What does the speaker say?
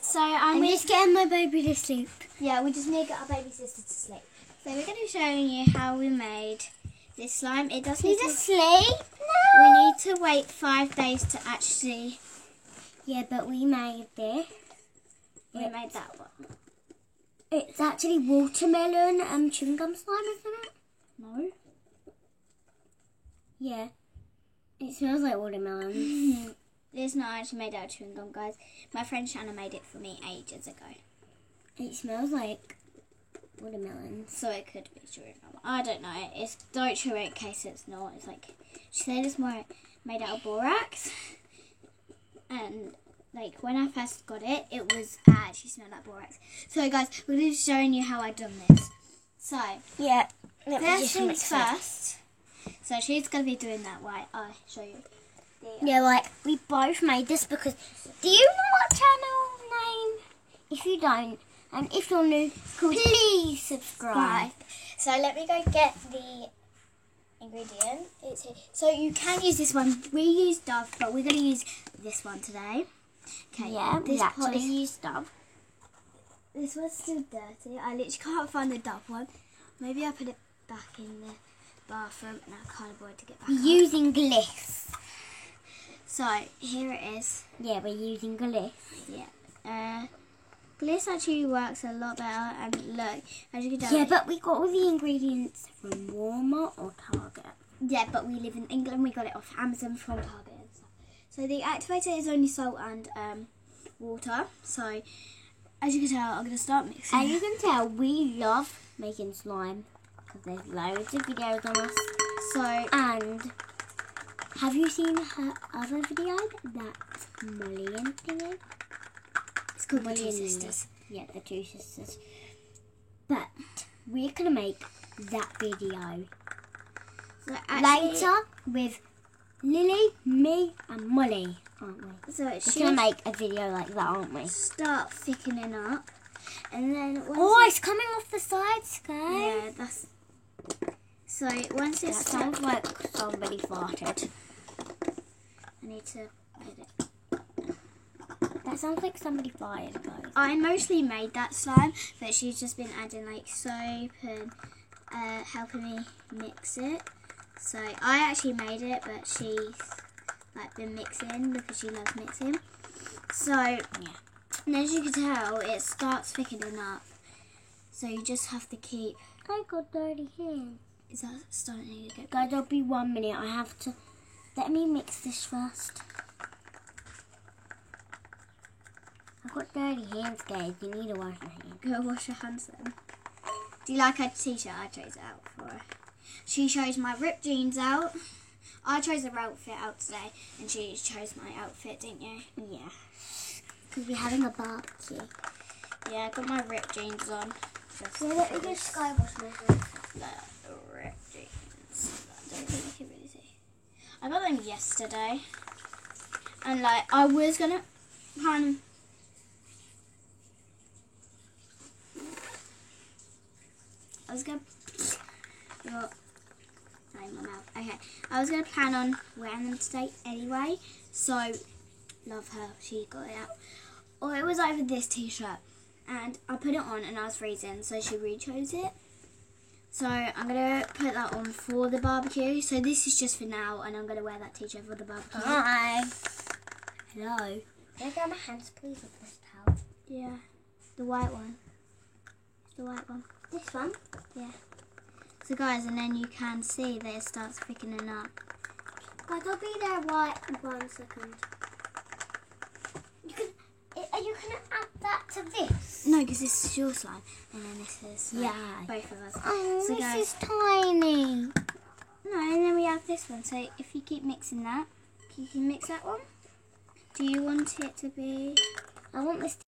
So I'm just getting my baby to sleep. Yeah, we just need to get our baby sister to sleep. So we're going to be showing you how we made this slime. It does need to sleep. No. We need to wait 5 days to actually. Yeah, but we made this. We made that one. It's actually watermelon and chewing gum slime, isn't it? No. Yeah. It smells like watermelon. It's not actually made out of chewing gum, guys. My friend Shanna made it for me ages ago. It smells like watermelon. So it could be chewing gum. I don't know. Don't chew it in case it's not. It's like, she said it's more made out of borax. And like when I first got it, it was actually smelled like borax. So guys, we're just showing you how I done this. So yeah, first things first. So she's gonna be doing that while I show you. Yeah, like we both made this because. Do you know our channel name? If you don't, and if you're new, please subscribe. So let me go get the ingredient. It's here. So you can use this one. We use Dove, but we're gonna use this one today. Okay. Yeah, this we actually use Dove. This one's still dirty. I literally can't find the Dove one. Maybe I put it back in the bathroom and I can't avoid to get back. Using Gliss. So here it is. Yeah, we're using Gliss. Yeah. Gliss actually works a lot better. And look, as you can tell. Yeah, but we got all the ingredients from Walmart or Target. Yeah, but we live in England. We got it off Amazon from Target and stuff. So the activator is only salt and water. So as you can tell, I'm gonna start mixing. As you can tell, we love making slime because there's loads of videos on us. So and. Have you seen her other video? That's Molly and thingy. It's called Molly The Two and Sisters. Yeah, The Two Sisters. But we're gonna make that video So actually, later with Lily, me, and Molly, aren't we? So it We're gonna make a video like that, aren't we? Start thickening up, and then it's coming off the sides, guys. Yeah, that's. So once it sounds like somebody farted. I need to put it. That sounds like somebody fired, guys. I mostly made that slime, but she's just been adding like soap and helping me mix it. So I actually made it, but she's like been mixing because she loves mixing. So yeah, and as you can tell, it starts thickening up. So you just have to keep. I got dirty hands. Is that starting to get? Guys, there'll be 1 minute. I have to. Let me mix this first. I've got dirty hands, guys. You need to wash your hands. Go wash your hands then. Do you like her t-shirt? I chose it out for her. She chose my ripped jeans out. I chose her outfit out today, and she chose my outfit, didn't you? Yeah. Because we're having a barbecue. Yeah, I got my ripped jeans on. Let me just sky wash my hands. Ripped jeans. I don't think you can really see. I got them yesterday, and like I was gonna kind of. I was gonna. My mouth. Okay, I was gonna plan on wearing them today anyway. So, love her. She got it out. Or it was either this t-shirt, and I put it on, and I was freezing, so she re-chose it. So I'm gonna put that on for the barbecue. So this is just for now, and I'm gonna wear that t-shirt for the barbecue. Hi. Hello. Can I get my hands, please, with this towel? Yeah, the white one. The white one. This one? Yeah. So guys, and then you can see that it starts thickening up. Guys, I'll be there right 1 second. Are you gonna add that to this? No, because this is your slime, and then this is like, both of us. Oh, so this guys, is tiny. No, and then we have this one. So if you keep mixing that, you can mix that one. Do you want it to be? I want this